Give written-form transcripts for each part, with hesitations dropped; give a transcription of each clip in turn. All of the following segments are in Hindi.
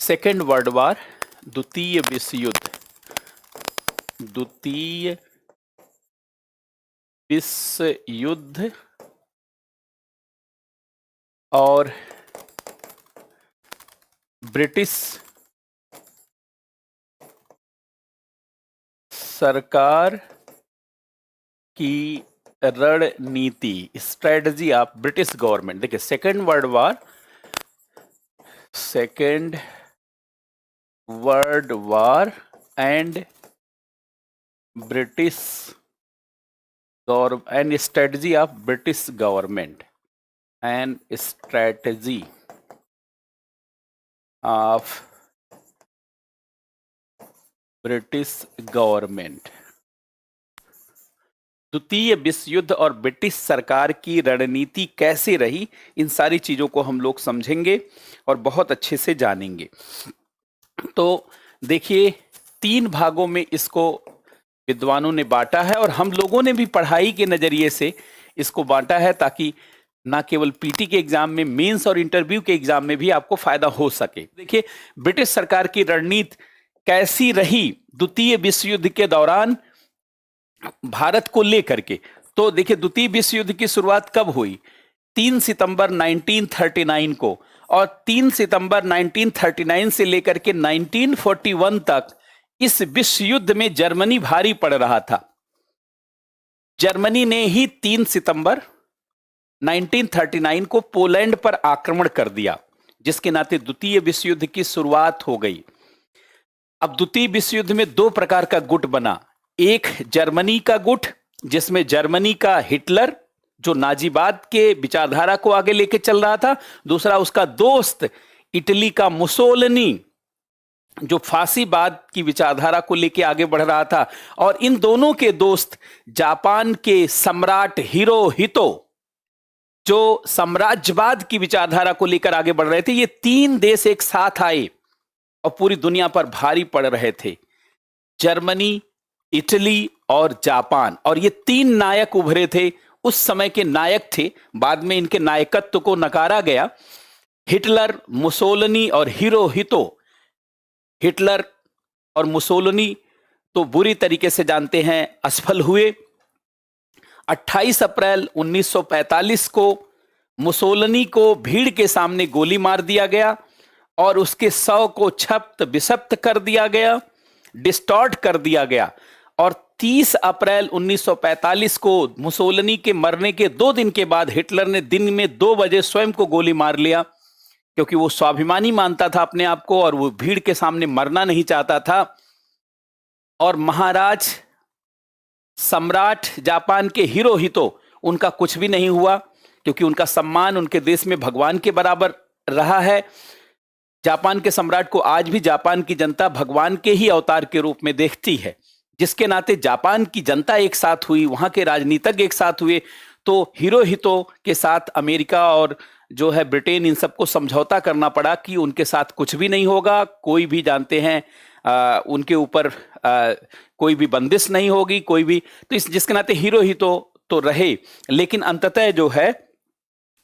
सेकेंड वर्ल्ड वार, द्वितीय विश्व युद्ध, द्वितीय विश्व युद्ध और ब्रिटिश सरकार की रणनीति, स्ट्रेटजी ऑफ ब्रिटिश गवर्नमेंट। देखिए, second world war and British and strategy of British government and strategy of British government. द्वितीय विश्व युद्ध और ब्रिटिश सरकार की रणनीति कैसे रही, इन सारी चीजों को हम लोग समझेंगे और बहुत अच्छे से जानेंगे। तो देखिए, 3 भागों में इसको विद्वानों ने बांटा है और हम लोगों ने भी पढ़ाई के नजरिए से इसको बांटा है, ताकि ना केवल पीटी के एग्जाम में, मेंस और इंटरव्यू के एग्जाम में भी आपको फायदा हो सके। देखिए, ब्रिटिश सरकार की रणनीति कैसी रही द्वितीय विश्व युद्ध के दौरान भारत को लेकर के। तो देखिए, द्वितीय विश्व युद्ध की शुरुआत कब हुई? 3 सितंबर 1939 को, और 3 सितंबर 1939 से लेकर के 1941 तक इस विश्व युद्ध में जर्मनी भारी पड़ रहा था। जर्मनी ने ही 3 सितंबर 1939 को पोलैंड पर आक्रमण कर दिया, जिसके नाते द्वितीय विश्व युद्ध की शुरुआत हो गई। अब द्वितीय विश्व युद्ध में 2 प्रकार का गुट बना। एक जर्मनी का गुट, जिसमें जर्मनी का हिटलर, जो नाजीवाद के विचारधारा को आगे लेके चल रहा था। दूसरा उसका दोस्त इटली का मुसोलिनी, जो फांसीवाद की विचारधारा को लेके आगे बढ़ रहा था। और इन दोनों के दोस्त जापान के सम्राट हिरोहितो, जो साम्राज्यवाद की विचारधारा को लेकर आगे बढ़ रहे थे। ये 3 देश एक साथ आए और पूरी दुनिया पर भारी पड़ रहे थे, जर्मनी, इटली और जापान। और ये 3 नायक उभरे थे, उस समय के नायक थे। बाद में इनके नायकत्व को नकारा गया। हिटलर, मुसोलिनी और हिरोहितो। हिटलर और मुसोलिनी तो बुरी तरीके से जानते हैं, असफल हुए। 28 अप्रैल 1945 को मुसोलिनी को भीड़ के सामने गोली मार दिया गया और उसके शव को क्षप्त विक्षप्त कर दिया गया, डिस्टॉर्ट कर दिया गया। और 30 अप्रैल 1945 को मुसोलिनी के मरने के 2 दिन के बाद हिटलर ने दिन में 2 बजे स्वयं को गोली मार लिया, क्योंकि वो स्वाभिमानी मानता था अपने आप को और वो भीड़ के सामने मरना नहीं चाहता था। और महाराज सम्राट जापान के हिरोहितो, उनका कुछ भी नहीं हुआ, क्योंकि उनका सम्मान उनके देश में भगवान के बराबर रहा है। जापान के सम्राट को आज भी जापान की जनता भगवान के ही अवतार के रूप में देखती है, जिसके नाते जापान की जनता एक साथ हुई, वहां के राजनीतिज्ञ एक साथ हुए। तो हिरोहितो के साथ अमेरिका और जो है ब्रिटेन, इन सबको समझौता करना पड़ा कि उनके साथ कुछ भी नहीं होगा, कोई भी जानते हैं उनके ऊपर कोई भी बंदिश नहीं होगी, कोई भी। तो इस जिसके नाते हिरोहितो तो रहे, लेकिन अंततः जो है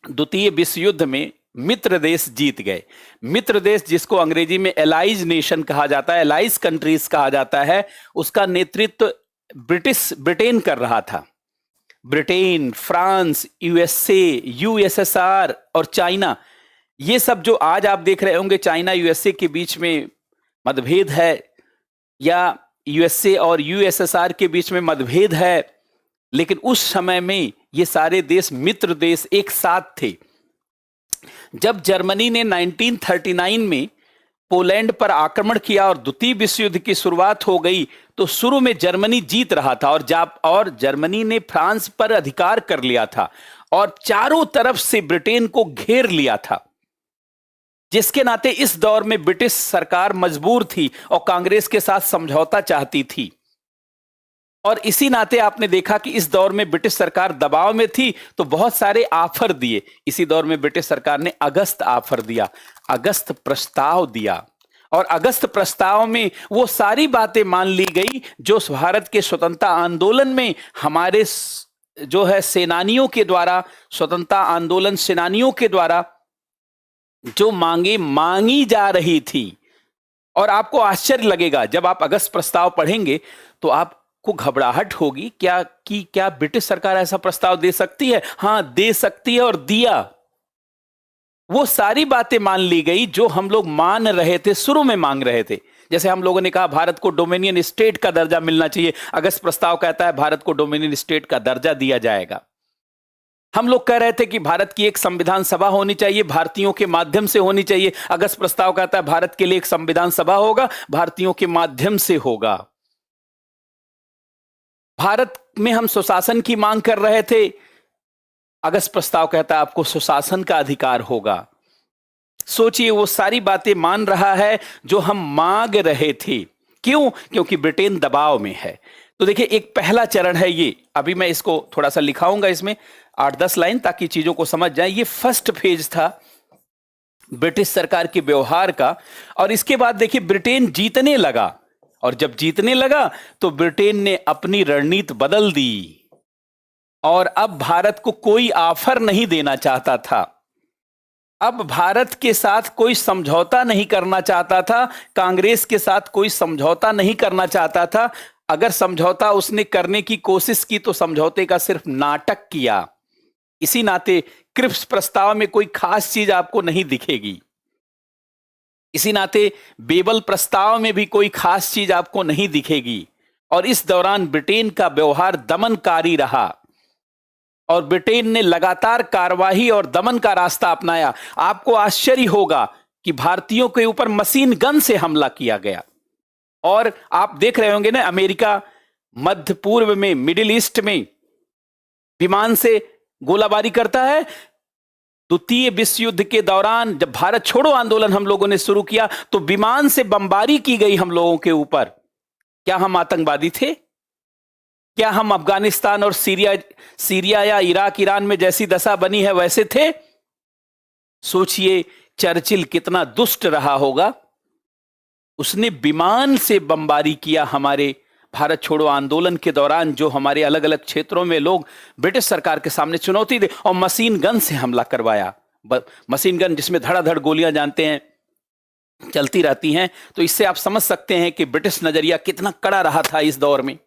द्वितीय विश्व युद्ध में मित्र देश जीत गए। मित्र देश, जिसको अंग्रेजी में एलाइज नेशन कहा जाता है, एलाइज कंट्रीज कहा जाता है, उसका नेतृत्व ब्रिटेन कर रहा था। ब्रिटेन, फ्रांस, यूएसए, यूएसएसआर और चाइना, ये सब जो आज आप देख रहे होंगे चाइना यूएसए के बीच में मतभेद है, या यूएसए और यूएसएसआर के बीच में मतभेद है, लेकिन उस समय में ये सारे देश मित्र देश एक साथ थे। जब जर्मनी ने 1939 में पोलैंड पर आक्रमण किया और द्वितीय विश्व युद्ध की शुरुआत हो गई, तो शुरू में जर्मनी जीत रहा था और जर्मनी ने फ्रांस पर अधिकार कर लिया था और चारों तरफ से ब्रिटेन को घेर लिया था, जिसके नाते इस दौर में ब्रिटिश सरकार मजबूर थी और कांग्रेस के साथ समझौता चाहती थी। और इसी नाते आपने देखा कि इस दौर में ब्रिटिश सरकार दबाव में थी, तो बहुत सारे ऑफर दिए। इसी दौर में ब्रिटिश सरकार ने अगस्त ऑफर दिया, अगस्त प्रस्ताव दिया, और अगस्त प्रस्ताव में वो सारी बातें मान ली गई जो भारत के स्वतंत्रता आंदोलन में हमारे जो है सेनानियों के द्वारा, स्वतंत्रता आंदोलन सेनानियों के द्वारा जो मांगी जा रही थी, और आपको आश्चर्य लगेगा जब आप अगस्त प्रस्ताव पढ़ेंगे तो आपको घबराहट होगी क्या ब्रिटिश सरकार ऐसा प्रस्ताव दे सकती है? हां, दे सकती है और दिया। वो सारी बातें मान ली गई जो हम लोग मान रहे थे, शुरू में मांग रहे थे। जैसे हम लोगों ने कहा भारत को डोमिनियन स्टेट का दर्जा मिलना चाहिए, अगस्त प्रस्ताव कहता है भारत को डोमिनियन स्टेट का दर्जा दिया जाएगा। हम लोग कह रहे थे कि भारत की एक संविधान सभा होनी चाहिए, भारतीयों के माध्यम से होनी चाहिए, अगस्त प्रस्ताव कहता है भारत के लिए एक संविधान सभा होगा, भारतीयों के माध्यम से होगा। भारत में हम सुशासन की मांग कर रहे थे, अगस्त प्रस्ताव कहता है आपको सुशासन का अधिकार होगा। सोचिए, वो सारी बातें मान रहा है जो हम मांग रहे थे। क्यों? क्योंकि ब्रिटेन दबाव में है। तो देखिए, एक पहला चरण है ये, अभी मैं इसको थोड़ा सा लिखाऊंगा इसमें 8-10 लाइन ताकि चीजों को समझ जाए। ये फर्स्ट फेज था ब्रिटिश सरकार के व्यवहार का। और इसके बाद देखिए ब्रिटेन जीतने लगा, और जब जीतने लगा तो ब्रिटेन ने अपनी रणनीति बदल दी और अब भारत को कोई ऑफर नहीं देना चाहता था। अब भारत के साथ कोई समझौता नहीं करना चाहता था, कांग्रेस के साथ कोई समझौता नहीं करना चाहता था। अगर समझौता उसने करने की कोशिश की तो समझौते का सिर्फ नाटक किया। इसी नाते क्रिप्स प्रस्ताव में कोई खास चीज आपको नहीं दिखेगी। इसी नाते बेबल प्रस्ताव में भी कोई खास चीज आपको नहीं दिखेगी। और इस दौरान ब्रिटेन का व्यवहार दमनकारी रहा और ब्रिटेन ने लगातार कार्यवाही और दमन का रास्ता अपनाया। आपको आश्चर्य होगा कि भारतीयों के ऊपर मशीन गन से हमला किया गया। और आप देख रहे होंगे ना, अमेरिका मध्य पूर्व में, मिडिल ईस्ट में विमान से गोलाबारी करता है। द्वितीय विश्व युद्ध के दौरान जब भारत छोड़ो आंदोलन हम लोगों ने शुरू किया तो विमान से बमबारी की गई हम लोगों के ऊपर। क्या हम आतंकवादी थे? क्या हम अफगानिस्तान और सीरिया या इराक ईरान में जैसी दशा बनी है वैसे थे? सोचिए चर्चिल कितना दुष्ट रहा होगा। उसने विमान से बमबारी किया हमारे भारत छोड़ो आंदोलन के दौरान, जो हमारे अलग अलग क्षेत्रों में लोग ब्रिटिश सरकार के सामने चुनौती दे, और मशीन गन से हमला करवाया। मशीन गन जिसमें धड़ाधड़ गोलियां जानते हैं चलती रहती हैं। तो इससे आप समझ सकते हैं कि ब्रिटिश नजरिया कितना कड़ा रहा था इस दौर में।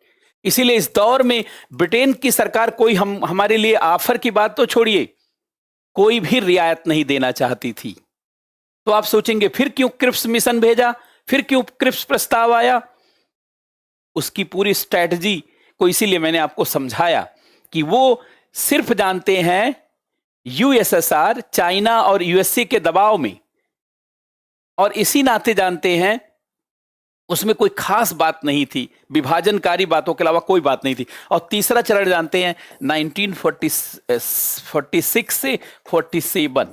इसीलिए इस दौर में ब्रिटेन की सरकार कोई हमारे लिए ऑफर की बात तो छोड़िए, कोई भी रियायत नहीं देना चाहती थी। तो आप सोचेंगे फिर क्यों क्रिप्स मिशन भेजा, फिर क्यों क्रिप्स प्रस्ताव आया? उसकी पूरी स्ट्रैटेजी को इसीलिए मैंने आपको समझाया कि वो सिर्फ जानते हैं यूएसएसआर, चाइना और यूएसए के दबाव में, और इसी नाते जानते हैं उसमें कोई खास बात नहीं थी, विभाजनकारी बातों के अलावा कोई बात नहीं थी। और तीसरा चरण जानते हैं 1946 से 47,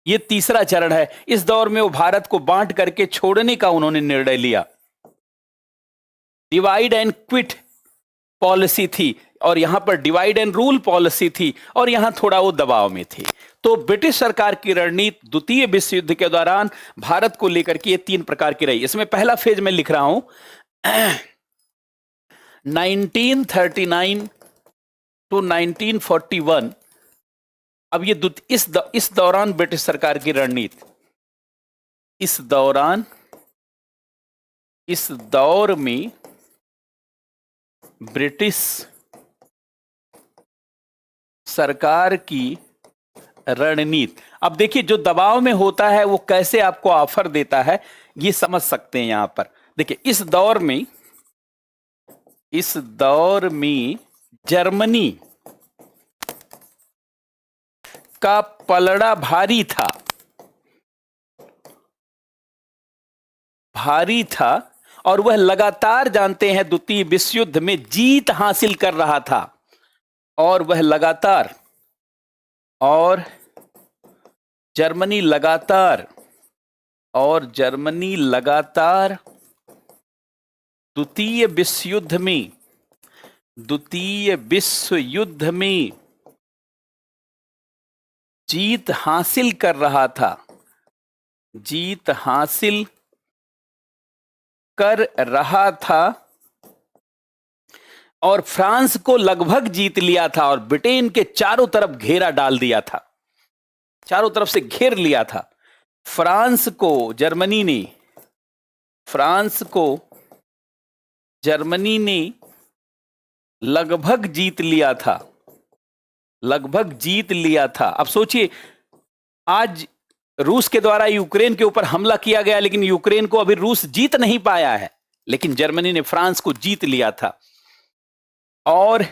ये तीसरा चरण है। इस दौर में वो भारत को बांट करके छोड़ने का उन्होंने निर्णय लिया। डिवाइड एंड क्विट पॉलिसी थी, और यहां पर डिवाइड एंड रूल पॉलिसी थी, और यहां थोड़ा वो दबाव में थे। तो ब्रिटिश सरकार की रणनीति द्वितीय विश्व युद्ध के दौरान भारत को लेकर के ये 3 प्रकार की रही। इसमें पहला फेज में लिख रहा हूं 1939 टू 1941। अब ये इस दौरान ब्रिटिश सरकार की रणनीति, इस दौर में ब्रिटिश सरकार की रणनीति। अब देखिए जो दबाव में होता है वो कैसे आपको ऑफर देता है ये समझ सकते हैं। यहां पर देखिए इस दौर में जर्मनी का पलड़ा भारी था और वह लगातार जानते हैं द्वितीय विश्व युद्ध में जीत हासिल कर रहा था, और जर्मनी लगातार द्वितीय विश्व युद्ध में जीत हासिल कर रहा था और फ्रांस को लगभग जीत लिया था, और ब्रिटेन के चारों तरफ घेरा डाल दिया था, चारों तरफ से घेर लिया था। फ्रांस को जर्मनी ने फ्रांस को जर्मनी ने लगभग जीत लिया था, लगभग जीत लिया था। अब सोचिए, आज रूस के द्वारा यूक्रेन के ऊपर हमला किया गया, लेकिन यूक्रेन को अभी रूस जीत नहीं पाया है, लेकिन जर्मनी ने फ्रांस को जीत लिया था और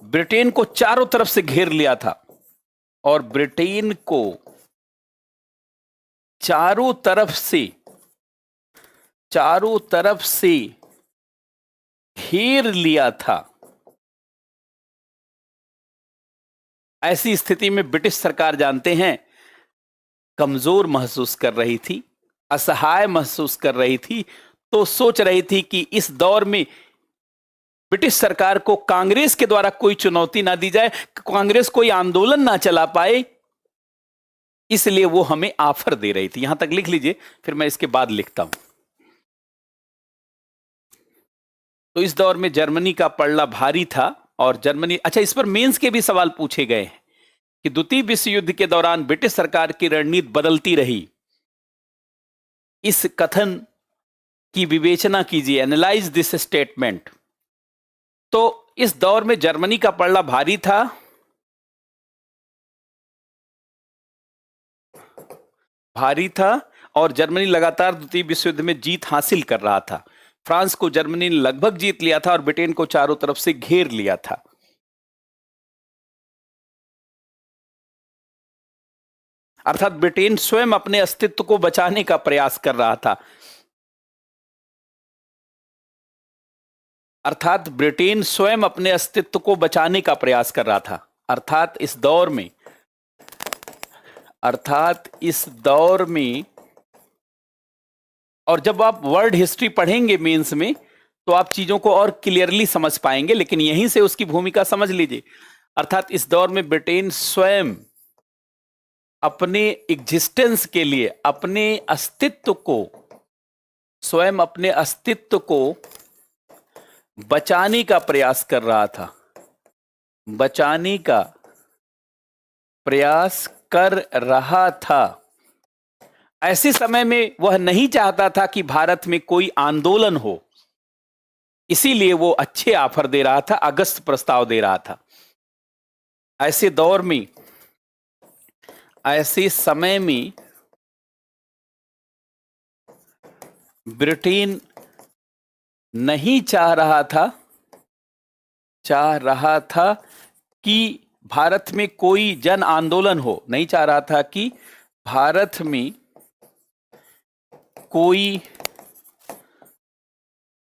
ब्रिटेन को चारों तरफ से घेर लिया था, और ब्रिटेन को चारों तरफ से घेर लिया था। ऐसी स्थिति में ब्रिटिश सरकार, जानते हैं, कमजोर महसूस कर रही थी, असहाय महसूस कर रही थी। तो सोच रही थी कि इस दौर में ब्रिटिश सरकार को कांग्रेस के द्वारा कोई चुनौती ना दी जाए, कांग्रेस कोई आंदोलन ना चला पाए, इसलिए वो हमें ऑफर दे रही थी। यहां तक लिख लीजिए, फिर मैं इसके बाद लिखता हूं। तो इस दौर में जर्मनी का पलड़ा भारी था और जर्मनी, अच्छा, इस पर मेंस के भी सवाल पूछे गए हैं कि द्वितीय विश्व युद्ध के दौरान ब्रिटिश सरकार की रणनीति बदलती रही। इस कथन की विवेचना कीजिए, एनालाइज दिस स्टेटमेंट। तो इस दौर में जर्मनी का पलड़ा भारी था और जर्मनी लगातार द्वितीय विश्व युद्ध में जीत हासिल कर रहा था। फ्रांस को जर्मनी ने लगभग जीत लिया था और ब्रिटेन को चारों तरफ से घेर लिया था। अर्थात ब्रिटेन स्वयं अपने अस्तित्व को बचाने का प्रयास कर रहा था। अर्थात ब्रिटेन स्वयं अपने अस्तित्व को बचाने का प्रयास कर रहा था। अर्थात इस दौर में और जब आप वर्ल्ड हिस्ट्री पढ़ेंगे मेंस में, तो आप चीजों को और क्लियरली समझ पाएंगे, लेकिन यहीं से उसकी भूमिका समझ लीजिए। अर्थात इस दौर में ब्रिटेन स्वयं अपने एग्जिस्टेंस के लिए, अपने अस्तित्व को बचाने का प्रयास कर रहा था, बचाने का प्रयास कर रहा था। ऐसे समय में वह नहीं चाहता था कि भारत में कोई आंदोलन हो, इसीलिए वो अच्छे ऑफर दे रहा था, अगस्त प्रस्ताव दे रहा था। ऐसे दौर में, ऐसे समय में ब्रिटेन नहीं चाह रहा था कि भारत में कोई जन आंदोलन हो, नहीं चाह रहा था कि भारत में कोई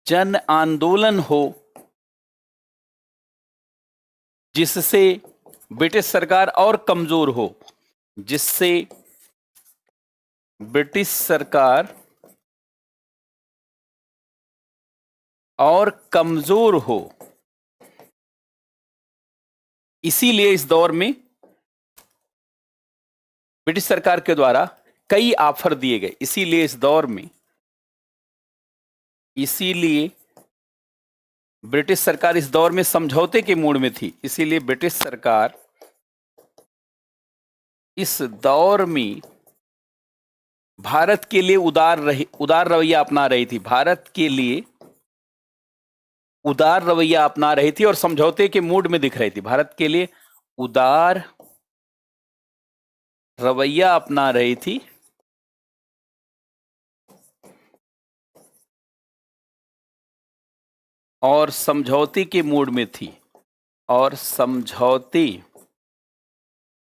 जन आंदोलन हो जिससे ब्रिटिश सरकार और कमजोर हो, जिससे ब्रिटिश सरकार और कमजोर हो। इसीलिए इस दौर में ब्रिटिश सरकार के द्वारा कई ऑफर दिए गए। इसीलिए ब्रिटिश सरकार इस दौर में समझौते के मूड में थी। इसीलिए ब्रिटिश सरकार इस दौर में भारत के लिए उदार रवैया अपना रही थी, भारत के लिए उदार रवैया अपना रही थी और समझौते के मूड में दिख रही थी। भारत के लिए उदार रवैया अपना रही थी और समझौते के मूड में थी, और समझौते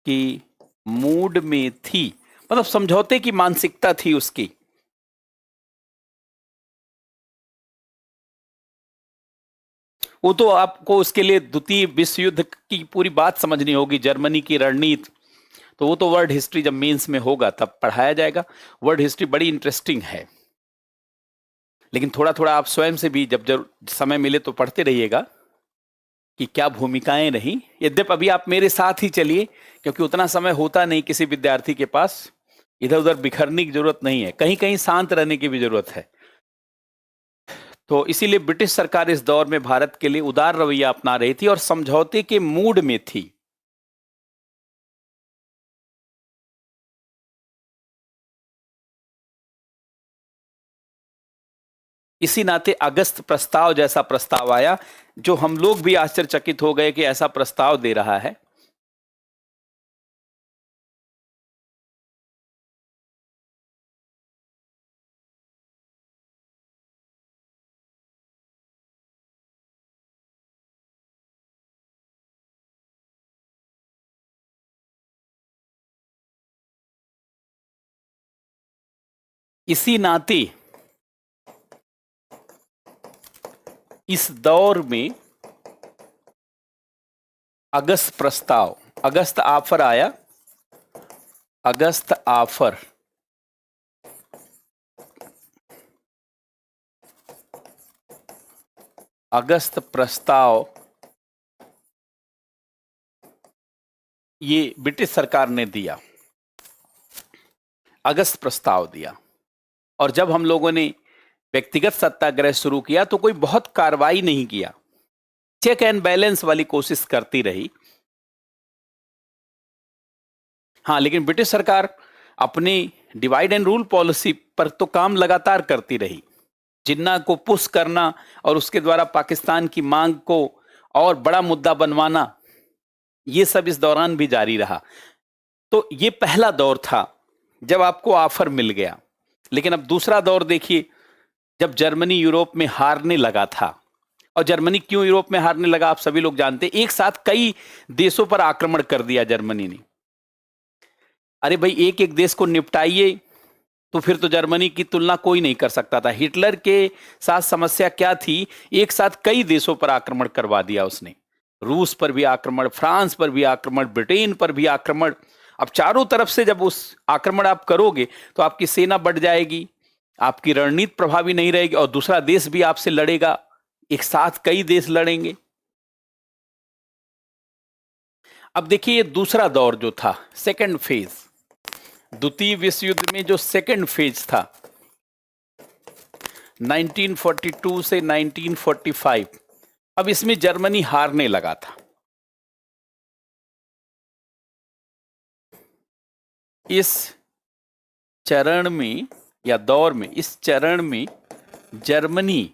की मूड में थी, मतलब समझौते की मानसिकता थी उसकी। वो तो आपको उसके लिए द्वितीय विश्व युद्ध की पूरी बात समझनी होगी, जर्मनी की रणनीति। तो वो तो वर्ल्ड हिस्ट्री जब मेंस में होगा तब पढ़ाया जाएगा। वर्ल्ड हिस्ट्री बड़ी इंटरेस्टिंग है, लेकिन थोड़ा थोड़ा आप स्वयं से भी जब समय मिले तो पढ़ते रहिएगा कि क्या भूमिकाएं रही। यद्यप अभी आप मेरे साथ ही चलिए, क्योंकि उतना समय होता नहीं किसी विद्यार्थी के पास, इधर उधर बिखरने की जरूरत नहीं है, कहीं कहीं शांत रहने की भी जरूरत है। तो इसीलिए ब्रिटिश सरकार इस दौर में भारत के लिए उदार रवैया अपना रही थी और समझौते के मूड में थी। इसी नाते अगस्त प्रस्ताव जैसा प्रस्ताव आया, जो हम लोग भी आश्चर्यचकित हो गए कि ऐसा प्रस्ताव दे रहा है। इसी नाते इस दौर में अगस्त प्रस्ताव, अगस्त ऑफर आया, अगस्त ऑफर, अगस्त प्रस्ताव, ये ब्रिटिश सरकार ने दिया, अगस्त प्रस्ताव दिया। और जब हम लोगों ने व्यक्तिगत सत्याग्रह शुरू किया तो कोई बहुत कार्रवाई नहीं किया, चेक एंड बैलेंस वाली कोशिश करती रही। हाँ, लेकिन ब्रिटिश सरकार अपनी डिवाइड एंड रूल पॉलिसी पर तो काम लगातार करती रही। जिन्ना को पुश करना और उसके द्वारा पाकिस्तान की मांग को और बड़ा मुद्दा बनवाना, ये सब इस दौरान भी जारी रहा। तो ये पहला दौर था जब आपको ऑफर मिल गया। लेकिन अब दूसरा दौर देखिए, जब जर्मनी यूरोप में हारने लगा था। और जर्मनी क्यों यूरोप में हारने लगा आप सभी लोग जानते हैं। एक साथ कई देशों पर आक्रमण कर दिया जर्मनी ने। अरे भाई, एक एक देश को निपटाइए, तो फिर तो जर्मनी की तुलना कोई नहीं कर सकता था। हिटलर के साथ समस्या क्या थी, एक साथ कई देशों पर आक्रमण करवा दिया उसने। रूस पर भी आक्रमण, फ्रांस पर भी आक्रमण, ब्रिटेन पर भी आक्रमण। अब चारों तरफ से जब उस आक्रमण आप करोगे तो आपकी सेना बढ़ जाएगी, आपकी रणनीति प्रभावी नहीं रहेगी, और दूसरा देश भी आपसे लड़ेगा, एक साथ कई देश लड़ेंगे। अब देखिए, ये दूसरा दौर जो था, सेकंड फेज, द्वितीय विश्व युद्ध में जो सेकंड फेज था 1942 से 1945, अब इसमें जर्मनी हारने लगा था। इस चरण में या दौर में, इस चरण में जर्मनी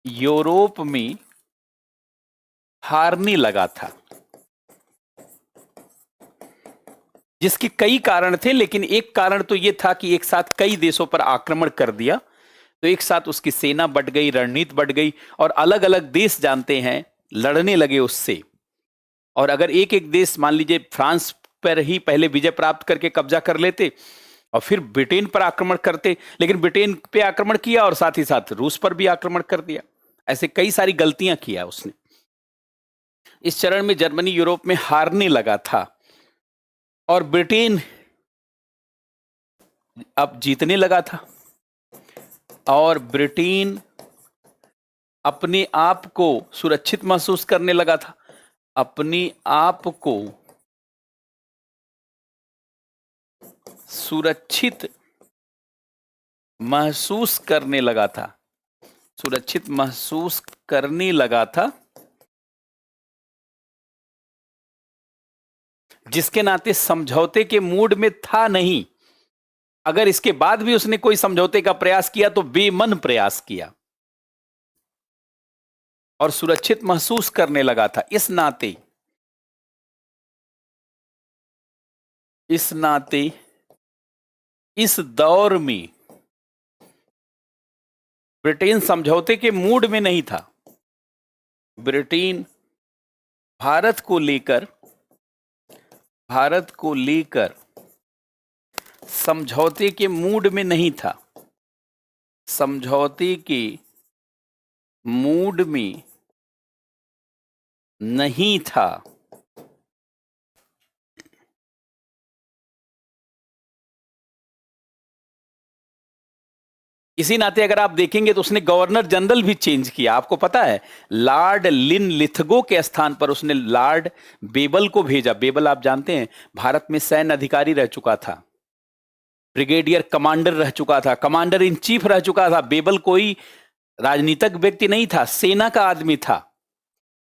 यूरोप में हारने लगा था, जिसके कई कारण थे। लेकिन एक कारण तो यह था कि एक साथ कई देशों पर आक्रमण कर दिया, तो एक साथ उसकी सेना बढ़ गई, रणनीति बढ़ गई, और अलग अलग देश जानते हैं लड़ने लगे उससे। और अगर एक एक देश, मान लीजिए फ्रांस पर ही पहले विजय प्राप्त करके कब्जा कर लेते और फिर ब्रिटेन पर आक्रमण करते, लेकिन ब्रिटेन पे आक्रमण किया और साथ ही साथ रूस पर भी आक्रमण कर दिया। ऐसे कई सारी गलतियां किया उसने। इस चरण में जर्मनी यूरोप में हारने लगा था और ब्रिटेन अब जीतने लगा था, और ब्रिटेन अपने आप को सुरक्षित महसूस करने लगा था, अपने आप को सुरक्षित महसूस करने लगा था, सुरक्षित महसूस करने लगा था, जिसके नाते समझौते के मूड में था नहीं। अगर इसके बाद भी उसने कोई समझौते का प्रयास किया तो बेमन प्रयास किया, और सुरक्षित महसूस करने लगा था। इस नाते इस दौर में ब्रिटेन समझौते के मूड में नहीं था। ब्रिटेन भारत को लेकर समझौते के मूड में नहीं था, समझौते के मूड में नहीं था। इसी नाते अगर आप देखेंगे तो उसने गवर्नर जनरल भी चेंज किया। आपको पता है, लॉर्ड लिनलिथगो के स्थान पर उसने लॉर्ड बेबल को भेजा। बेबल आप जानते हैं, भारत में सैन्य अधिकारी रह चुका था, ब्रिगेडियर कमांडर रह चुका था, कमांडर इन चीफ रह चुका था। बेबल कोई राजनीतिक व्यक्ति नहीं था, सेना का आदमी था।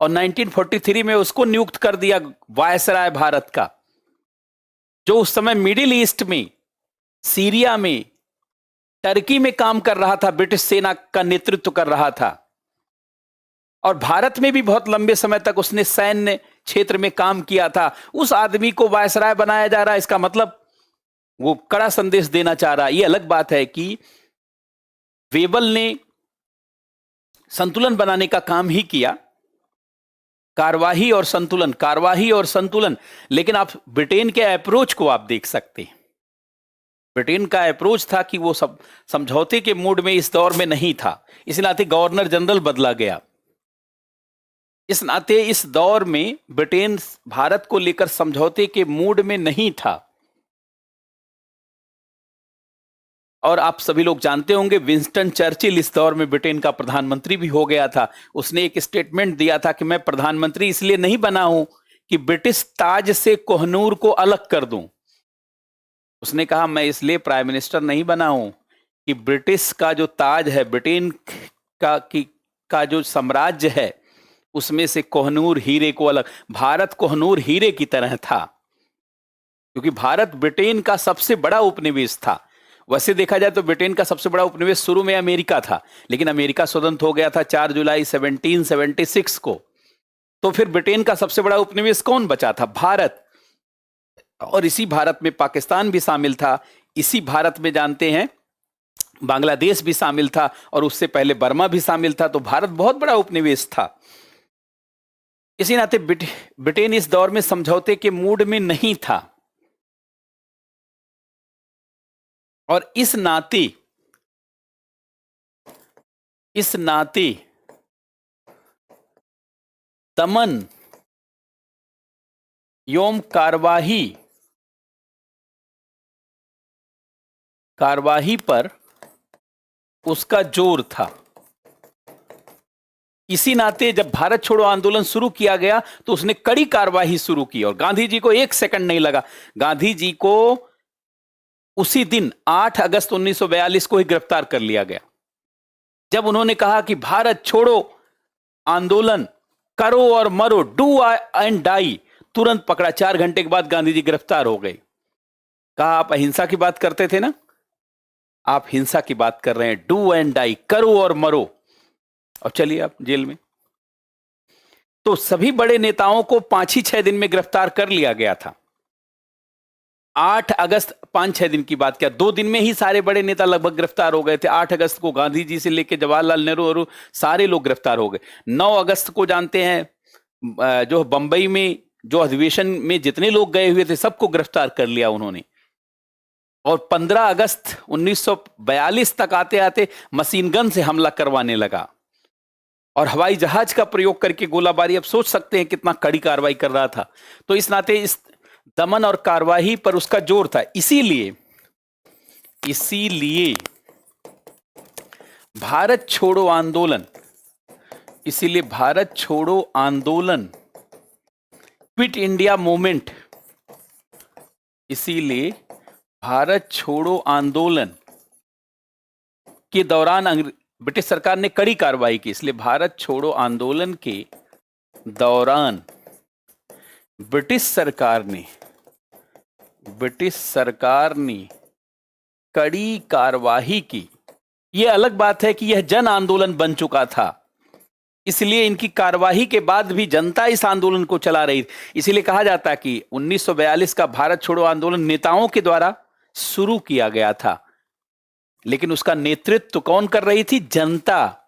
और 1943 में उसको नियुक्त कर दिया वायसराय भारत का, जो उस समय मिडिल ईस्ट में, सीरिया में टर्की में काम कर रहा था, ब्रिटिश सेना का नेतृत्व कर रहा था, और भारत में भी बहुत लंबे समय तक उसने सैन्य क्षेत्र में काम किया था। उस आदमी को वायसराय बनाया जा रहा है, इसका मतलब वो कड़ा संदेश देना चाह रहा है। ये अलग बात है कि वेबल ने संतुलन बनाने का काम ही किया, कार्यवाही और संतुलन, लेकिन आप ब्रिटेन के अप्रोच को आप देख सकते हैं। ब्रिटेन का अप्रोच था कि वो सब समझौते के मूड में इस दौर में नहीं था, इस नाते गवर्नर जनरल बदला गया। इस नाते इस दौर में ब्रिटेन भारत को लेकर समझौते के मूड में नहीं था। और आप सभी लोग जानते होंगे विंस्टन चर्चिल इस दौर में ब्रिटेन का प्रधानमंत्री भी हो गया था। उसने एक स्टेटमेंट दिया था कि मैं प्रधानमंत्री इसलिए नहीं बना हूं कि ब्रिटिश ताज से कोहनूर को अलग कर दूं। उसने कहा मैं इसलिए प्राइम मिनिस्टर नहीं बना हूं कि ब्रिटिश का जो ताज है, ब्रिटेन का जो साम्राज्य है, उसमें से कोहनूर हीरे को अलग। भारत कोहनूर हीरे की तरह था, क्योंकि भारत ब्रिटेन का सबसे बड़ा उपनिवेश था। वैसे देखा जाए तो ब्रिटेन का सबसे बड़ा उपनिवेश शुरू में अमेरिका था, लेकिन अमेरिका स्वतंत्र हो गया था 4 जुलाई 1776 को। तो फिर ब्रिटेन का सबसे बड़ा उपनिवेश कौन बचा था? भारत। और इसी भारत में पाकिस्तान भी शामिल था, इसी भारत में जानते हैं बांग्लादेश भी शामिल था, और उससे पहले बर्मा भी शामिल था। तो भारत बहुत बड़ा उपनिवेश था। इसी नाते ब्रिटेन इस दौर में समझौते के मूड में नहीं था, और इस नाते दमन एवं कार्यवाही पर उसका जोर था। इसी नाते जब भारत छोड़ो आंदोलन शुरू किया गया तो उसने कड़ी कार्यवाही शुरू की, और गांधी जी को एक सेकंड नहीं लगा। गांधी जी को उसी दिन 8 अगस्त 1942 को ही गिरफ्तार कर लिया गया। जब उन्होंने कहा कि भारत छोड़ो आंदोलन करो और मरो, डू एंड डाई, तुरंत पकड़ा। 4 घंटे के बाद गांधी जी गिरफ्तार हो गए। कहा आप अहिंसा की बात करते थे ना, आप हिंसा की बात कर रहे हैं, डू एंड डाई, करो और मरो, और चलिए आप जेल में। तो सभी बड़े नेताओं को 5-6 दिन में गिरफ्तार कर लिया गया था। 8 अगस्त 5-6 दिन की बात, क्या 2 दिन में ही सारे बड़े नेता लगभग गिरफ्तार हो गए थे। 8 अगस्त को गांधी जी से लेकर जवाहरलाल नेहरू और सारे लोग गिरफ्तार हो गए। 9 अगस्त को जानते हैं जो बंबई में जो अधिवेशन में जितने लोग गए हुए थे सबको गिरफ्तार कर लिया उन्होंने। और 15 अगस्त 1942 तक आते आते मशीन गन से हमला करवाने लगा, और हवाई जहाज का प्रयोग करके गोलाबारी। अब सोच सकते हैं कितना कड़ी कार्रवाई कर रहा था। तो इस नाते इस दमन और कार्यवाही पर उसका जोर था। इसीलिए भारत छोड़ो आंदोलन, क्विट इंडिया मूवमेंट, इसीलिए भारत छोड़ो आंदोलन के दौरान ब्रिटिश सरकार ने कड़ी कार्रवाई की। इसलिए भारत छोड़ो आंदोलन के दौरान ब्रिटिश सरकार ने कड़ी कार्रवाई की। यह अलग बात है कि यह जन आंदोलन बन चुका था, इसलिए इनकी कार्रवाई के बाद भी जनता इस आंदोलन को चला रही। इसीलिए कहा जाता है कि 1942 का भारत छोड़ो आंदोलन नेताओं के द्वारा शुरू किया गया था, लेकिन उसका नेतृत्व कौन कर रही थी? जनता।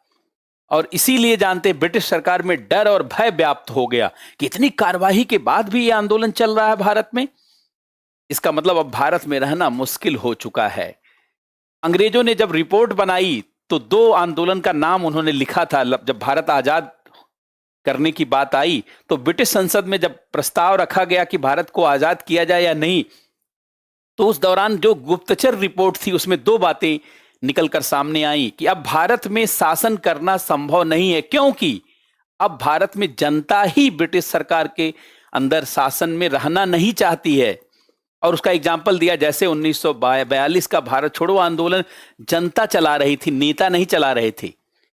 और इसीलिए जानते ब्रिटिश सरकार में डर और भय व्याप्त हो गया कि इतनी कार्रवाई के बाद भी यह आंदोलन चल रहा है भारत में, इसका मतलब अब भारत में रहना मुश्किल हो चुका है। अंग्रेजों ने जब रिपोर्ट बनाई तो 2 आंदोलन का नाम उन्होंने लिखा था। जब भारत आजाद करने की बात आई तो ब्रिटिश संसद में जब प्रस्ताव रखा गया कि भारत को आजाद किया जाए या नहीं, तो उस दौरान जो गुप्तचर रिपोर्ट थी उसमें 2 बातें निकलकर सामने आई कि अब भारत में शासन करना संभव नहीं है, क्योंकि अब भारत में जनता ही ब्रिटिश सरकार के अंदर शासन में रहना नहीं चाहती है। और उसका एग्जाम्पल दिया, जैसे 1942 का भारत छोड़ो आंदोलन जनता चला रही थी, नेता नहीं चला रहे थे,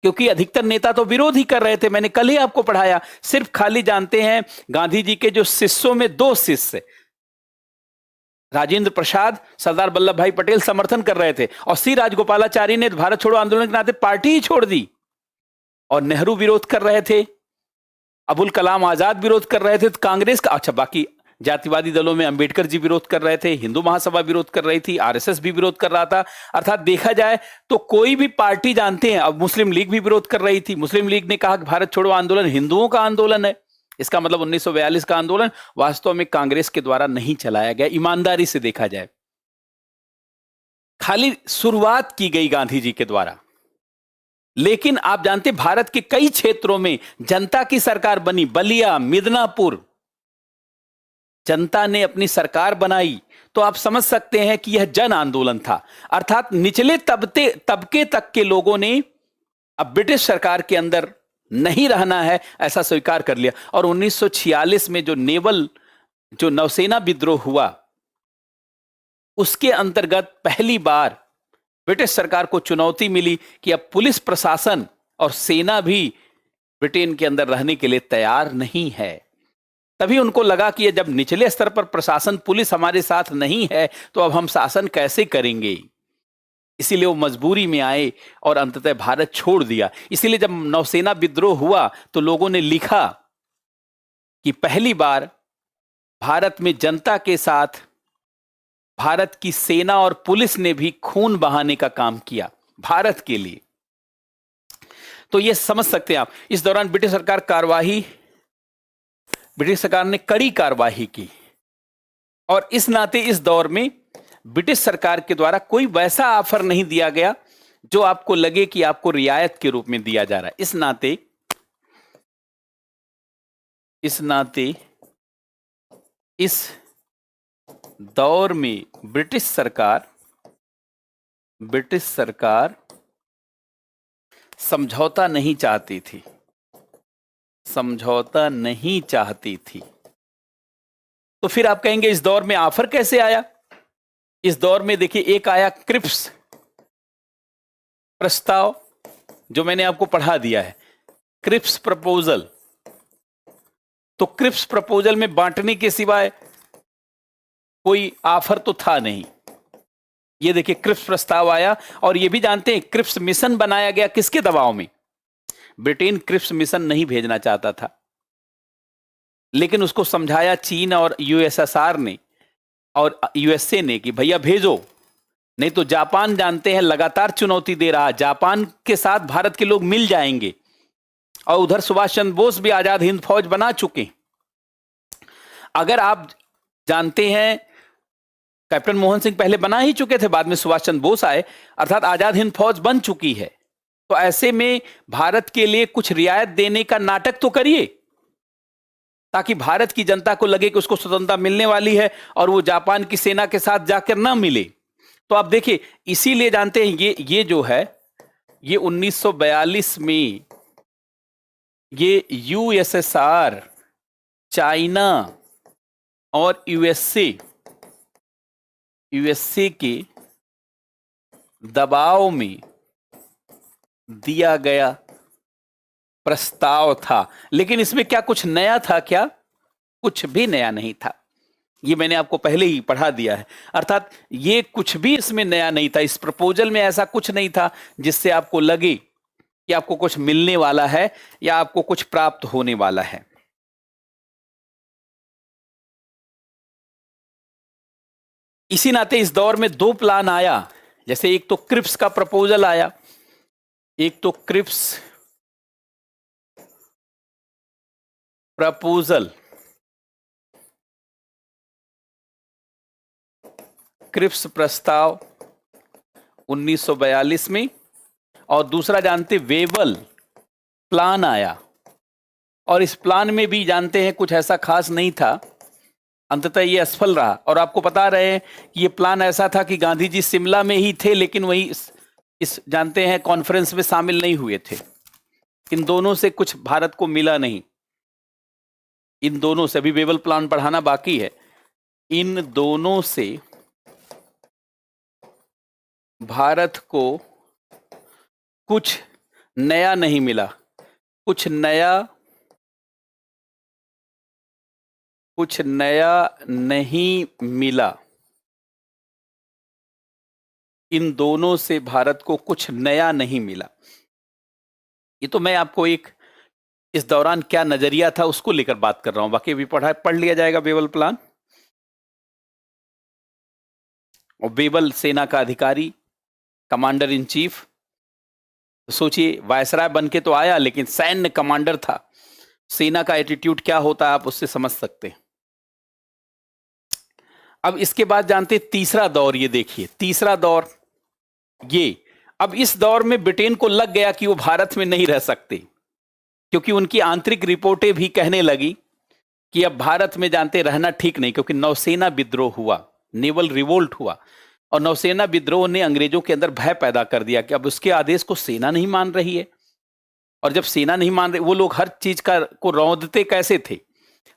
क्योंकि अधिकतर नेता तो विरोध ही कर रहे थे। मैंने कल ही आपको पढ़ाया, सिर्फ खाली जानते हैं गांधी जी के जो शिष्यों में 2 शिष्य राजेंद्र प्रसाद, सरदार वल्लभ भाई पटेल समर्थन कर रहे थे, और सी राजगोपालाचारी ने भारत छोड़ो आंदोलन के नाते पार्टी ही छोड़ दी, और नेहरू विरोध कर रहे थे, अबुल कलाम आजाद विरोध कर रहे थे, तो कांग्रेस का, अच्छा बाकी जातिवादी दलों में अंबेडकर जी विरोध कर रहे थे, हिंदू महासभा विरोध कर रही थी, आरएसएस भी विरोध कर रहा था। अर्थात देखा जाए तो कोई भी पार्टी, जानते हैं, अब मुस्लिम लीग भी विरोध कर रही थी। मुस्लिम लीग ने कहा कि भारत छोड़ो आंदोलन हिंदुओं का आंदोलन है, इसका मतलब 1942 का आंदोलन वास्तव में कांग्रेस के द्वारा नहीं चलाया गया, ईमानदारी से देखा जाए, खाली शुरुआत की गई गांधी जी के द्वारा। लेकिन आप जानते, भारत के कई क्षेत्रों में जनता की सरकार बनी, बलिया, मिदनापुर, जनता ने अपनी सरकार बनाई, तो आप समझ सकते हैं कि यह जन आंदोलन था। अर्थात निचले तबके तक के लोगों ने अब ब्रिटिश सरकार के अंदर नहीं रहना है ऐसा स्वीकार कर लिया। और 1946 में जो नौसेना विद्रोह हुआ, उसके अंतर्गत पहली बार ब्रिटिश सरकार को चुनौती मिली कि अब पुलिस प्रशासन और सेना भी ब्रिटेन के अंदर रहने के लिए तैयार नहीं है। तभी उनको लगा कि जब निचले स्तर पर प्रशासन, पुलिस हमारे साथ नहीं है, तो अब हम शासन कैसे करेंगे। इसीलिए वो मजबूरी में आए और अंततः भारत छोड़ दिया। इसीलिए जब नौसेना विद्रोह हुआ तो लोगों ने लिखा कि पहली बार भारत में जनता के साथ भारत की सेना और पुलिस ने भी खून बहाने का काम किया भारत के लिए। तो ये समझ सकते हैं आप। इस दौरान ब्रिटिश सरकार ने कड़ी कार्रवाई की, और इस नाते इस दौर में ब्रिटिश सरकार के द्वारा कोई वैसा ऑफर नहीं दिया गया जो आपको लगे कि आपको रियायत के रूप में दिया जा रहा है। इस नाते इस दौर में ब्रिटिश सरकार समझौता नहीं चाहती थी। तो फिर आप कहेंगे इस दौर में ऑफर कैसे आया। इस दौर में देखिए, एक आया क्रिप्स प्रस्ताव, जो मैंने आपको पढ़ा दिया है, क्रिप्स प्रपोजल। तो क्रिप्स प्रपोजल में बांटने के सिवाय कोई ऑफर तो था नहीं। ये देखिए, क्रिप्स प्रस्ताव आया, और ये भी जानते हैं क्रिप्स मिशन बनाया गया किसके दबाव में। ब्रिटेन क्रिप्स मिशन नहीं भेजना चाहता था, लेकिन उसको समझाया चीन और यूएसएसआर ने और यूएसए ने कि भैया भेजो, नहीं तो जापान, जानते हैं, लगातार चुनौती दे रहा। जापान के साथ भारत के लोग मिल जाएंगे, और उधर सुभाष चंद्र बोस भी आजाद हिंद फौज बना चुके। अगर आप जानते हैं, कैप्टन मोहन सिंह पहले बना ही चुके थे, बाद में सुभाष चंद्र बोस आए, अर्थात आजाद हिंद फौज बन चुकी है। तो ऐसे में भारत के लिए कुछ रियायत देने का नाटक तो करिए, ताकि भारत की जनता को लगे कि उसको स्वतंत्रता मिलने वाली है और वो जापान की सेना के साथ जाकर ना मिले। तो आप देखिए, इसीलिए जानते हैं ये जो है, ये 1942 में ये यूएसएसआर, चाइना और यूएसए के दबाव में दिया गया प्रस्ताव था। लेकिन इसमें क्या कुछ नया था? क्या कुछ भी नया नहीं था। ये मैंने आपको पहले ही पढ़ा दिया है। अर्थात ये कुछ भी इसमें नया नहीं था। इस प्रपोजल में ऐसा कुछ नहीं था जिससे आपको लगे कि आपको कुछ मिलने वाला है या आपको कुछ प्राप्त होने वाला है। इसी नाते इस दौर में दो प्लान आया। जैसे एक तो क्रिप्स का प्रपोजल आया, एक तो क्रिप्स प्रपोजल, क्रिप्स प्रस्ताव 1942 में, और दूसरा जानते वेवल प्लान आया। और इस प्लान में भी जानते हैं कुछ ऐसा खास नहीं था, अंततः ये असफल रहा। और आपको बता रहे हैं कि ये प्लान ऐसा था कि गांधी जी शिमला में ही थे, लेकिन वही इस जानते हैं कॉन्फ्रेंस में शामिल नहीं हुए थे। इन दोनों से कुछ भारत को मिला नहीं। इन दोनों से, अभी वेवल प्लान पढ़ाना बाकी है, इन दोनों से भारत को कुछ नया नहीं मिला। कुछ नया नहीं मिला। इन दोनों से भारत को कुछ नया नहीं मिला। ये तो मैं आपको एक इस दौरान क्या नजरिया था उसको लेकर बात कर रहा हूं, बाकी भी पढ़ लिया जाएगा बेबल प्लान। और बेबल सेना का अधिकारी, कमांडर इन चीफ। सोचिए, वायसराय बन के तो आया लेकिन सैन्य कमांडर था। सेना का एटीट्यूड क्या होता है आप उससे समझ सकते हैं। अब इसके बाद जानते तीसरा दौर, ये देखिए तीसरा दौर ये। अब इस दौर में ब्रिटेन को लग गया कि वो भारत में नहीं रह सकते, क्योंकि उनकी आंतरिक रिपोर्टें भी कहने लगी कि अब भारत में जानते रहना ठीक नहीं, क्योंकि नौसेना विद्रोह हुआ, नेवल रिवोल्ट हुआ। और नौसेना विद्रोह ने अंग्रेजों के अंदर भय पैदा कर दिया कि अब उसके आदेश को सेना नहीं मान रही है। और जब सेना नहीं मान रही, वो लोग हर चीज को रौंदते कैसे थे,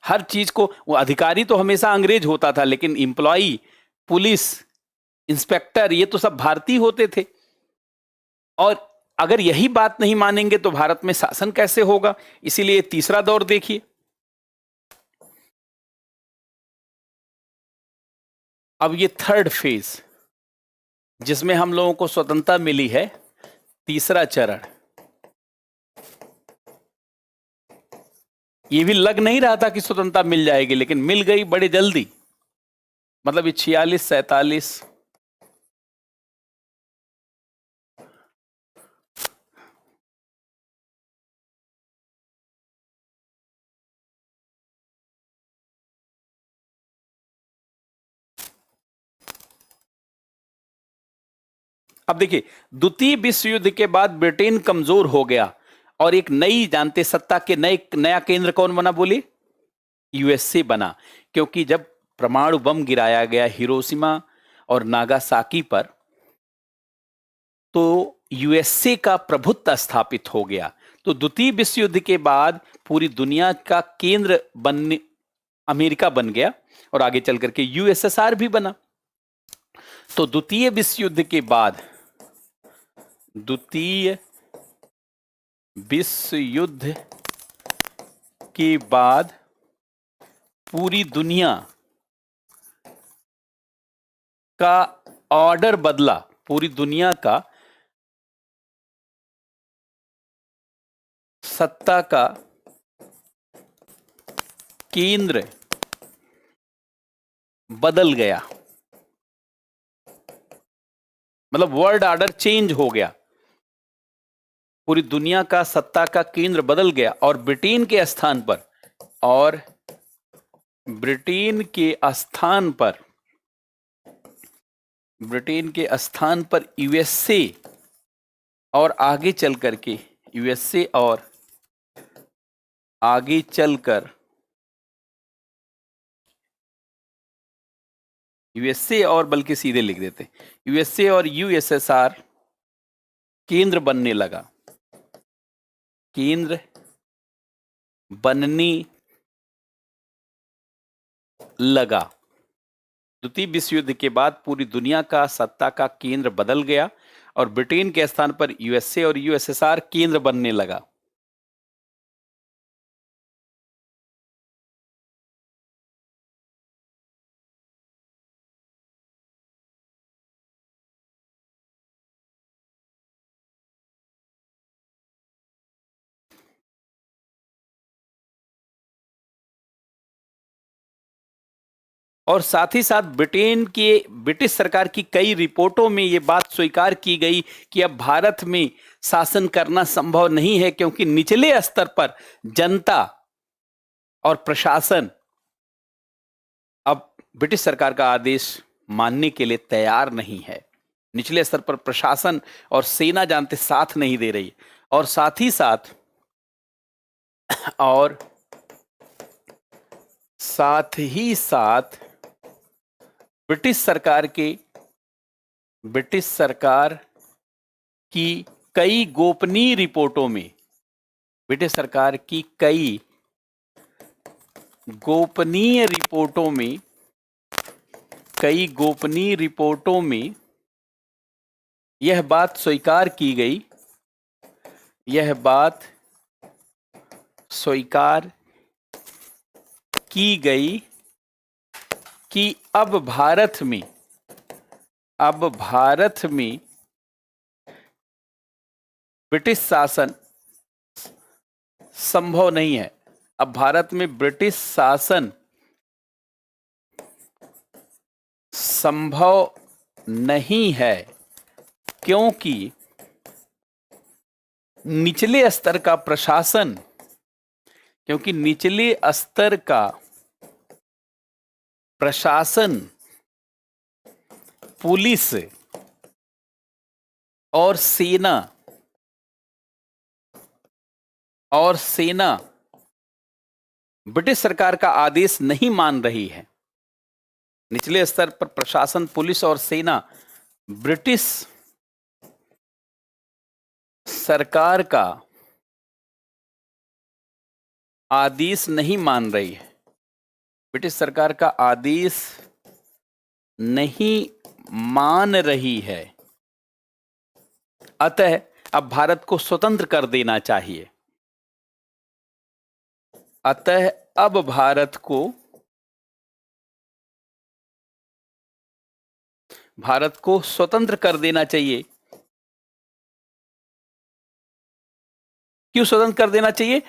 हर चीज को। वो अधिकारी तो हमेशा अंग्रेज होता था, लेकिन इंप्लॉई, पुलिस, इंस्पेक्टर, ये तो सब भारतीय होते थे। और अगर यही बात नहीं मानेंगे तो भारत में शासन कैसे होगा। इसीलिए तीसरा दौर देखिए। अब ये थर्ड फेज जिसमें हम लोगों को स्वतंत्रता मिली है, तीसरा चरण। ये भी लग नहीं रहा था कि स्वतंत्रता मिल जाएगी, लेकिन मिल गई बड़े जल्दी। मतलब ये 46, 47। अब देखिए, द्वितीय विश्व युद्ध के बाद ब्रिटेन कमजोर हो गया और एक नई जानते सत्ता के नया केंद्र कौन बना बोले? यूएसए बना। क्योंकि जब परमाणु बम गिराया गया हिरोशिमा और नागासाकी पर, तो यूएसए का प्रभुत्व स्थापित हो गया। तो द्वितीय विश्व युद्ध के बाद पूरी दुनिया का केंद्र बनने अमेरिका बन गया और आगे चल करके यूएसएसआर भी बना। तो द्वितीय विश्व युद्ध के बाद, द्वितीय विश्व युद्ध के बाद पूरी दुनिया का ऑर्डर बदला। पूरी दुनिया का सत्ता का केंद्र बदल गया। मतलब वर्ल्ड ऑर्डर चेंज हो गया, पूरी दुनिया का सत्ता का केंद्र बदल गया। और ब्रिटेन के स्थान पर, और ब्रिटेन के स्थान पर, ब्रिटेन के स्थान पर यूएसए, और आगे चल करके यूएसए, और आगे चलकर यूएसए, और बल्कि सीधे लिख देते यूएसए और यूएसएसआर केंद्र बनने लगा, केंद्र बनने लगा। द्वितीय विश्व युद्ध के बाद पूरी दुनिया का सत्ता का केंद्र बदल गया और ब्रिटेन के स्थान पर यूएसए और यूएसएसआर केंद्र बनने लगा। और साथ ही साथ ब्रिटिश सरकार की कई रिपोर्टों में यह बात स्वीकार की गई कि अब भारत में शासन करना संभव नहीं है, क्योंकि निचले स्तर पर जनता और प्रशासन अब ब्रिटिश सरकार का आदेश मानने के लिए तैयार नहीं है। निचले स्तर पर प्रशासन और सेना जानते साथ नहीं दे रही। और साथ ही साथ ब्रिटिश सरकार की कई गोपनीय रिपोर्टों में, ब्रिटिश सरकार की कई गोपनीय रिपोर्टों में यह बात स्वीकार की गई कि अब भारत में अब भारत में ब्रिटिश शासन संभव नहीं है। अब भारत में ब्रिटिश शासन संभव नहीं है क्योंकि निचले स्तर का प्रशासन, क्योंकि निचले स्तर का प्रशासन पुलिस और सेना ब्रिटिश सरकार का आदेश नहीं मान रही है। निचले स्तर पर प्रशासन, पुलिस और सेना ब्रिटिश सरकार का आदेश नहीं मान रही है, ब्रिटिश सरकार का आदेश नहीं मान रही है, अतः अब भारत को स्वतंत्र कर देना चाहिए। अतः अब भारत को स्वतंत्र कर देना चाहिए। क्यों स्वतंत्र कर देना चाहिए?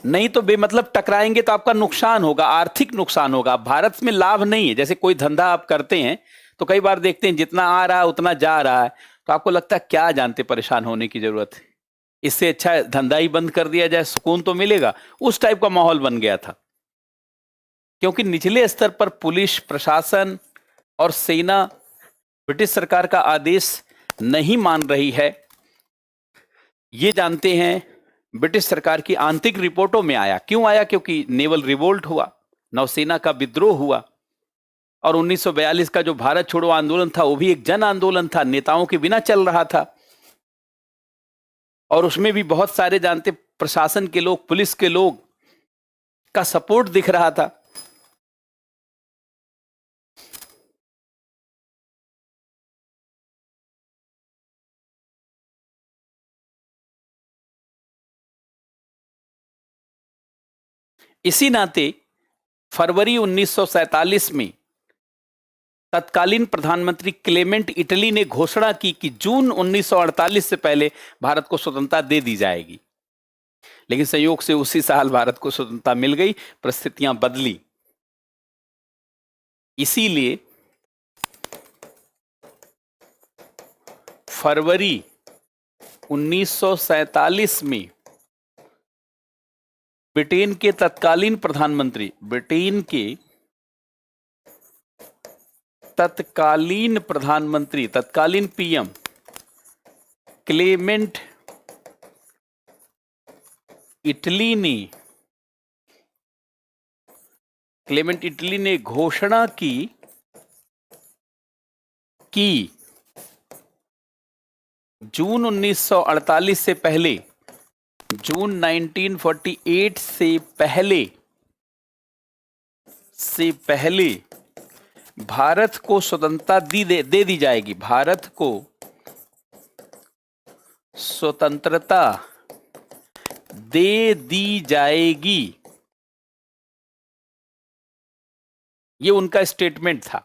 नहीं तो बेमतलब टकराएंगे तो आपका नुकसान होगा, आर्थिक नुकसान होगा। भारत में लाभ नहीं है। जैसे कोई धंधा आप करते हैं तो कई बार देखते हैं जितना आ रहा है उतना जा रहा है, तो आपको लगता है क्या जानते, परेशान होने की जरूरत है, इससे अच्छा धंधा ही बंद कर दिया जाए, सुकून तो मिलेगा। उस टाइप का माहौल बन गया था, क्योंकि निचले स्तर पर पुलिस, प्रशासन और सेना ब्रिटिश सरकार का आदेश नहीं मान रही है। ये जानते हैं ब्रिटिश सरकार की आंतरिक रिपोर्टों में आया। क्यों आया? क्योंकि नेवल रिवोल्ट हुआ, नौसेना का विद्रोह हुआ, और 1942 का जो भारत छोड़ो आंदोलन था वो भी एक जन आंदोलन था, नेताओं के बिना चल रहा था, और उसमें भी बहुत सारे जानते प्रशासन के लोग, पुलिस के लोग का सपोर्ट दिख रहा था। इसी नाते फरवरी 1947 में तत्कालीन प्रधानमंत्री क्लेमेंट इटली ने घोषणा की कि जून 1948 से पहले भारत को स्वतंत्रता दे दी जाएगी। लेकिन संयोग से उसी साल भारत को स्वतंत्रता मिल गई, परिस्थितियां बदली। इसीलिए फरवरी 1947 में ब्रिटेन के तत्कालीन प्रधानमंत्री, तत्कालीन पीएम क्लेमेंट इटली ने घोषणा की जून 1948 से पहले, जून 1948 से पहले भारत को स्वतंत्रता दे दी जाएगी। भारत को स्वतंत्रता दे दी जाएगी, ये उनका स्टेटमेंट था।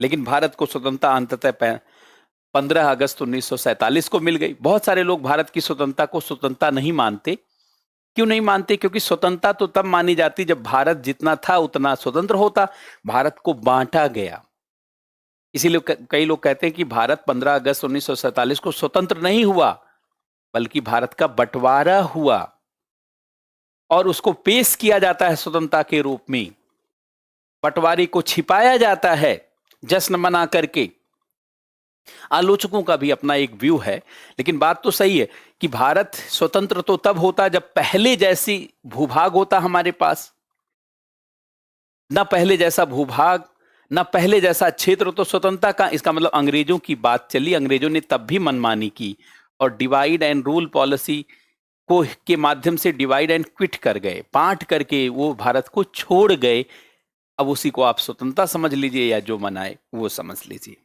लेकिन भारत को स्वतंत्रता अंततः 15 अगस्त 1947 को मिल गई। बहुत सारे लोग भारत की स्वतंत्रता को स्वतंत्रता नहीं मानते। क्यों नहीं मानते? क्योंकि स्वतंत्रता तो तब मानी जाती जब भारत जितना था उतना स्वतंत्र होता। भारत को बांटा गया, इसीलिए कई लोग कहते हैं कि भारत 15 अगस्त 1947 को स्वतंत्र नहीं हुआ, बल्कि भारत का बंटवारा हुआ, और उसको पेश किया जाता है स्वतंत्रता के रूप में। बंटवारे को छिपाया जाता है जश्न मना करके। आलोचकों का भी अपना एक व्यू है, लेकिन बात तो सही है कि भारत स्वतंत्र तो तब होता जब पहले जैसी भूभाग होता हमारे पास। ना पहले जैसा भूभाग, ना पहले जैसा क्षेत्र, तो स्वतंत्रता का इसका मतलब अंग्रेजों की बात चली। अंग्रेजों ने तब भी मनमानी की और डिवाइड एंड रूल पॉलिसी को के माध्यम से डिवाइड एंड क्विट कर गए, बांट करके वो भारत को छोड़ गए। अब उसी को आप स्वतंत्रता समझ लीजिए या जो मनाए वो समझ लीजिए,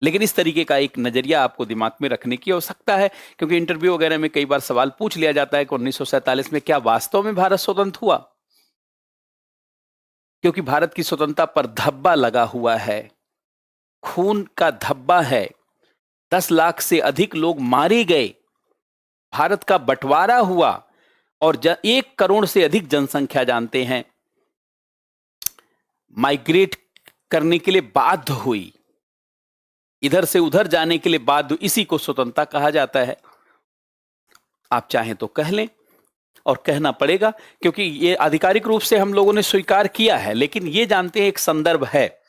लेकिन इस तरीके का एक नजरिया आपको दिमाग में रखने की आवश्यकता है, क्योंकि इंटरव्यू वगैरह में कई बार सवाल पूछ लिया जाता है कि 1947 में क्या वास्तव में भारत स्वतंत्र हुआ? क्योंकि भारत की स्वतंत्रता पर धब्बा लगा हुआ है। खून का धब्बा है, 10 लाख से अधिक लोग मारे गए, भारत का बंटवारा हुआ और 1 करोड़ से अधिक जनसंख्या जानते हैं माइग्रेट करने के लिए बाध्य हुई, इधर से उधर जाने के लिए बाध्य, इसी को स्वतंत्रता कहा जाता है। आप चाहें तो कह लें, और कहना पड़ेगा क्योंकि ये आधिकारिक रूप से हम लोगों ने स्वीकार किया है, लेकिन ये जानते हैं एक संदर्भ है